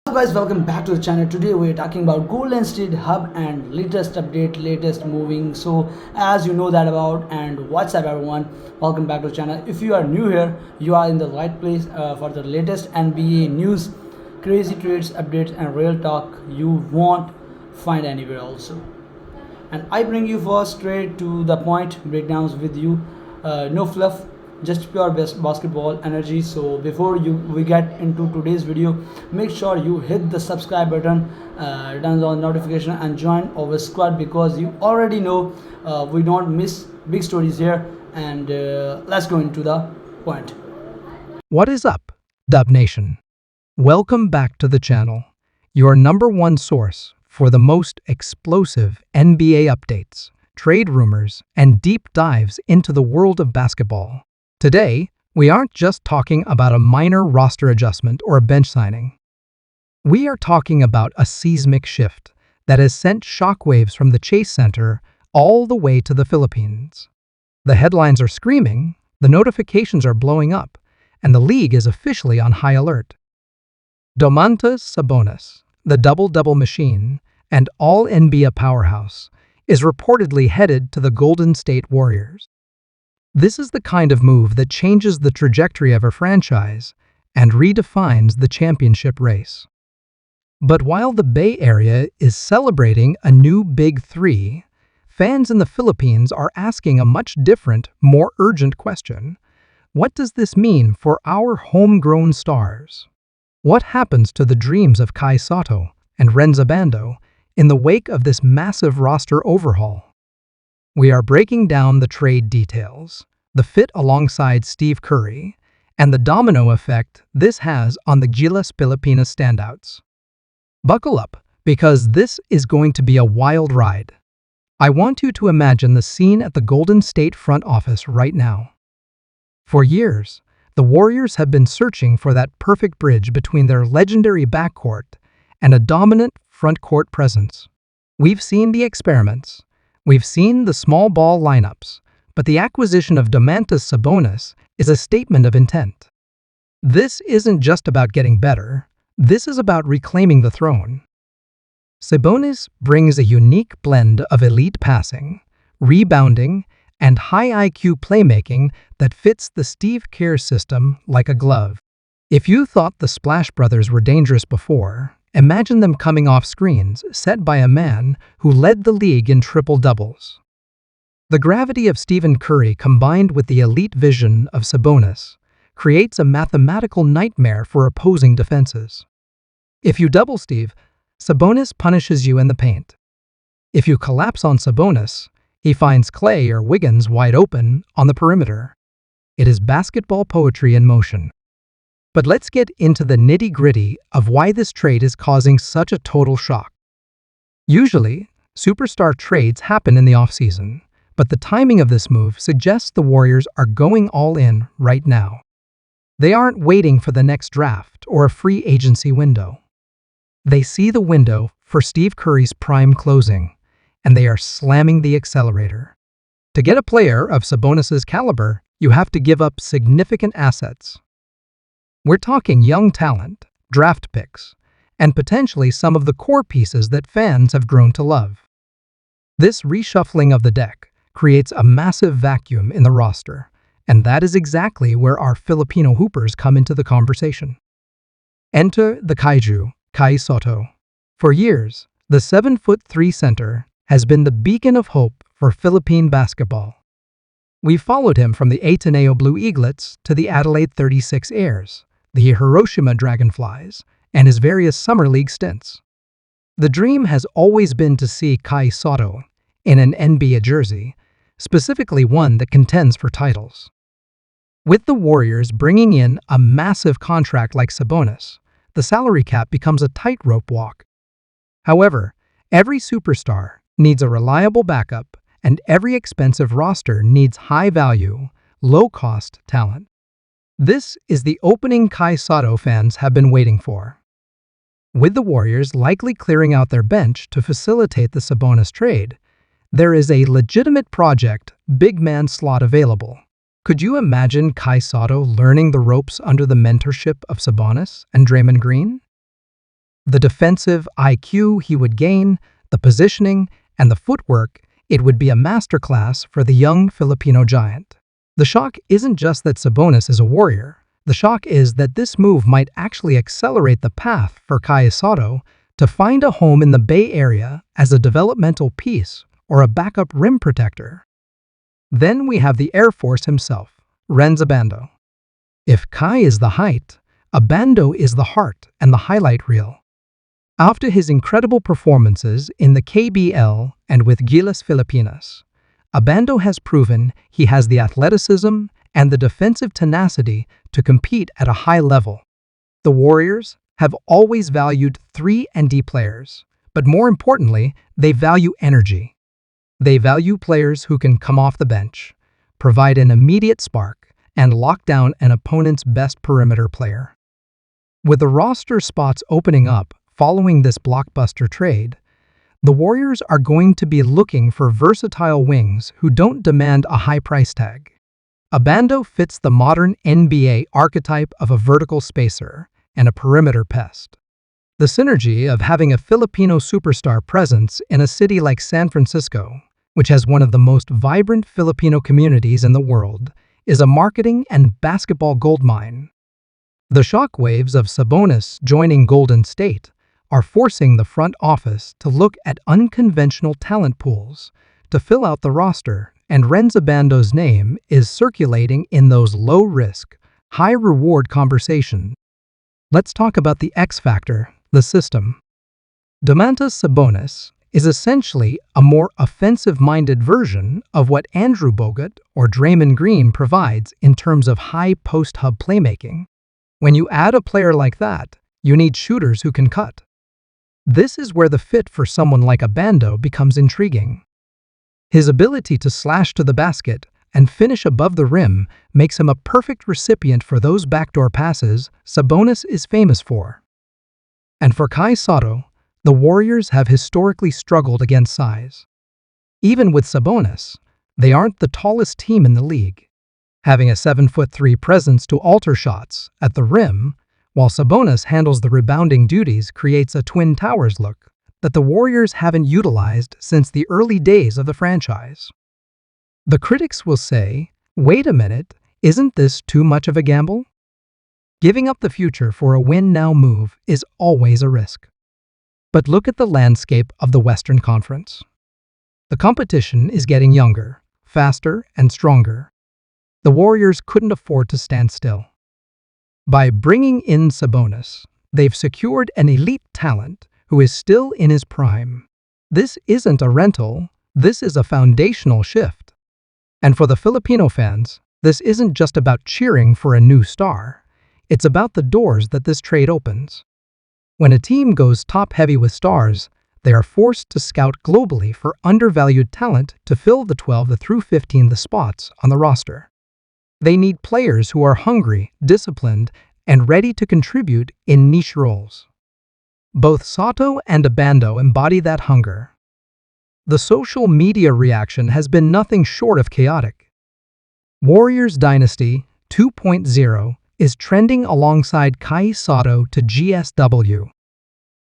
Hello guys, welcome back to the channel. Today we're talking about Golden State Hub and latest update, latest moving. So as you know that about, and what's up everyone, welcome back to the channel. If you are new here, you are in the right place for the latest NBA news, crazy trades, updates and real talk you won't find anywhere also. And I bring you first straight to the point breakdowns with you, no fluff, just pure best basketball energy. So before we get into today's video, make sure you hit the subscribe button, turn on notification and join our squad, because you already know we don't miss big stories here. And let's go into the point. What is up, Dub Nation? Welcome back to the channel, your number one source for the most explosive NBA updates, trade rumors, and deep dives into the world of basketball. Today, we aren't just talking about a minor roster adjustment or a bench signing. We are talking about a seismic shift that has sent shockwaves from the Chase Center all the way to the Philippines. The headlines are screaming, the notifications are blowing up, and the league is officially on high alert. Domantas Sabonis, the double-double machine and all-NBA powerhouse, is reportedly headed to the Golden State Warriors. This is the kind of move that changes the trajectory of a franchise and redefines the championship race. But while the Bay Area is celebrating a new Big Three, fans in the Philippines are asking a much different, more urgent question. What does this mean for our homegrown stars? What happens to the dreams of Kai Sotto and Rhenz Abando in the wake of this massive roster overhaul? We are breaking down the trade details, the fit alongside Steve Curry, and the domino effect this has on the Gilas Pilipinas standouts. Buckle up, because this is going to be a wild ride. I want you to imagine the scene at the Golden State front office right now. For years, the Warriors have been searching for that perfect bridge between their legendary backcourt and a dominant front-court presence. We've seen the experiments. We've seen the small ball lineups, but the acquisition of Domantas Sabonis is a statement of intent. This isn't just about getting better, this is about reclaiming the throne. Sabonis brings a unique blend of elite passing, rebounding, and high IQ playmaking that fits the Steve Kerr system like a glove. If you thought the Splash Brothers were dangerous before, imagine them coming off screens set by a man who led the league in triple-doubles. The gravity of Stephen Curry combined with the elite vision of Sabonis creates a mathematical nightmare for opposing defenses. If you double Steve, Sabonis punishes you in the paint. If you collapse on Sabonis, he finds Clay or Wiggins wide open on the perimeter. It is basketball poetry in motion. But let's get into the nitty-gritty of why this trade is causing such a total shock. Usually, superstar trades happen in the offseason, but the timing of this move suggests the Warriors are going all in right now. They aren't waiting for the next draft or a free agency window. They see the window for Steve Curry's prime closing, and they are slamming the accelerator. To get a player of Sabonis' caliber, you have to give up significant assets. We're talking young talent, draft picks, and potentially some of the core pieces that fans have grown to love. This reshuffling of the deck creates a massive vacuum in the roster, and that is exactly where our Filipino hoopers come into the conversation. Enter the Kaiju, Kai Sotto. For years, the 7'3" center has been the beacon of hope for Philippine basketball. We've followed him from the Ateneo Blue Eaglets to the Adelaide 36 Airs, the Hiroshima Dragonflies, and his various summer league stints. The dream has always been to see Kai Sotto in an NBA jersey, specifically one that contends for titles. With the Warriors bringing in a massive contract like Sabonis, the salary cap becomes a tightrope walk. However, every superstar needs a reliable backup, and every expensive roster needs high-value, low-cost talent. This is the opening Kai Sotto fans have been waiting for. With the Warriors likely clearing out their bench to facilitate the Sabonis trade, there is a legitimate project big man slot available. Could you imagine Kai Sotto learning the ropes under the mentorship of Sabonis and Draymond Green? The defensive IQ he would gain, the positioning, and the footwork, it would be a masterclass for the young Filipino giant. The shock isn't just that Sabonis is a warrior. The shock is that this move might actually accelerate the path for Kai Sotto to find a home in the Bay Area as a developmental piece or a backup rim protector. Then we have the Air Force himself, Rhenz Abando. If Kai is the height, Abando is the heart and the highlight reel. After his incredible performances in the KBL and with Gilas Filipinas, Abando has proven he has the athleticism and the defensive tenacity to compete at a high level. The Warriors have always valued 3-and-D players, but more importantly, they value energy. They value players who can come off the bench, provide an immediate spark, and lock down an opponent's best perimeter player. With the roster spots opening up following this blockbuster trade, the Warriors are going to be looking for versatile wings who don't demand a high price tag. Abando fits the modern NBA archetype of a vertical spacer and a perimeter pest. The synergy of having a Filipino superstar presence in a city like San Francisco, which has one of the most vibrant Filipino communities in the world, is a marketing and basketball goldmine. The shockwaves of Sabonis joining Golden State are forcing the front office to look at unconventional talent pools to fill out the roster, and Rhenz Abando's name is circulating in those low-risk, high-reward conversations. Let's talk about the X factor, the system. Domantas Sabonis is essentially a more offensive-minded version of what Andrew Bogut or Draymond Green provides in terms of high post-hub playmaking. When you add a player like that, you need shooters who can cut. This is where the fit for someone like Abando becomes intriguing. His ability to slash to the basket and finish above the rim makes him a perfect recipient for those backdoor passes Sabonis is famous for. And for Kai Sotto, the Warriors have historically struggled against size. Even with Sabonis, they aren't the tallest team in the league. Having a 7'3" presence to alter shots at the rim, while Sabonis handles the rebounding duties, creates a Twin Towers look that the Warriors haven't utilized since the early days of the franchise. The critics will say, wait a minute, isn't this too much of a gamble? Giving up the future for a win-now move is always a risk. But look at the landscape of the Western Conference. The competition is getting younger, faster, and stronger. The Warriors couldn't afford to stand still. By bringing in Sabonis, they've secured an elite talent who is still in his prime. This isn't a rental, this is a foundational shift. And for the Filipino fans, this isn't just about cheering for a new star. It's about the doors that this trade opens. When a team goes top-heavy with stars, they are forced to scout globally for undervalued talent to fill the 12 through 15 spots on the roster. They need players who are hungry, disciplined, and ready to contribute in niche roles. Both Sotto and Abando embody that hunger. The social media reaction has been nothing short of chaotic. Warriors Dynasty 2.0 is trending alongside Kai Sotto to GSW.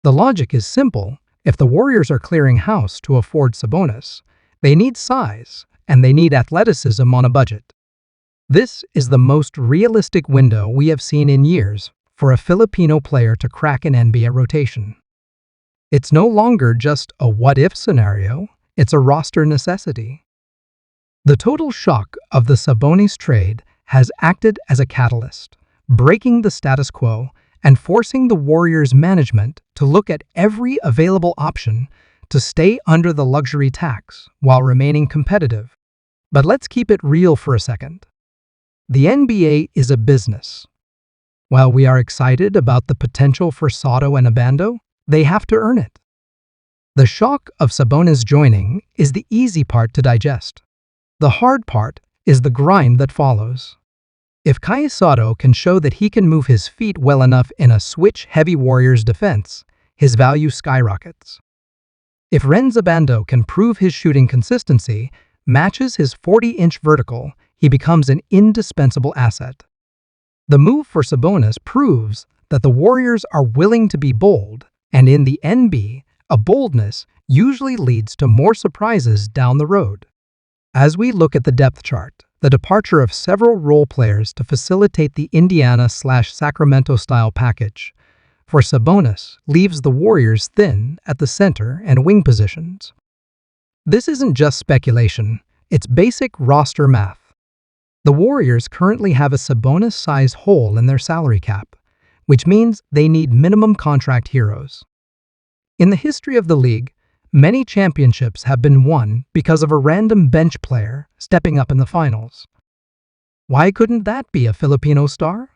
The logic is simple. If the Warriors are clearing house to afford Sabonis, they need size and they need athleticism on a budget. This is the most realistic window we have seen in years for a Filipino player to crack an NBA rotation. It's no longer just a what-if scenario, it's a roster necessity. The total shock of the Sabonis trade has acted as a catalyst, breaking the status quo and forcing the Warriors management to look at every available option to stay under the luxury tax while remaining competitive. But let's keep it real for a second. The NBA is a business. While we are excited about the potential for Sotto and Abando, they have to earn it. The shock of Sabonis joining is the easy part to digest. The hard part is the grind that follows. If Kai Sotto can show that he can move his feet well enough in a switch-heavy Warriors defense, his value skyrockets. If Rhenz Abando can prove his shooting consistency matches his 40-inch vertical, he becomes an indispensable asset. The move for Sabonis proves that the Warriors are willing to be bold, And in the NB, a boldness usually leads to more surprises down the road. As we look at the depth chart, the departure of several role players to facilitate the Indiana/Sacramento style package for Sabonis leaves the Warriors thin at the center and wing positions. This isn't just speculation, it's basic roster math. The Warriors currently have a Sabonis-sized hole in their salary cap, which means they need minimum contract heroes. In the history of the league, many championships have been won because of a random bench player stepping up in the finals. Why couldn't that be a Filipino star?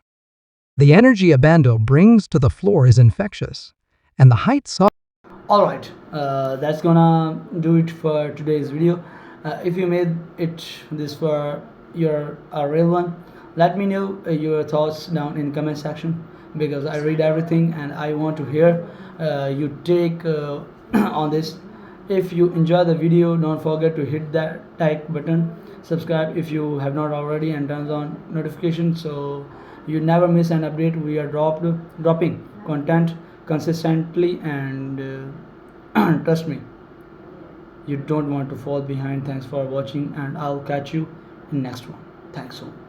The energy Abando brings to the floor is infectious, and the height saw. Alright, that's gonna do it for today's video. If you made it this for your a real one, let me know your thoughts down in comment section, because I read everything and I want to hear you take on this. If you enjoy the video, don't forget to hit that like button, subscribe if you have not already, and turn on notifications so you never miss an update. We are dropping content consistently, and trust me, you don't want to fall behind. Thanks for watching, and I'll catch you in next one. Thanks so much.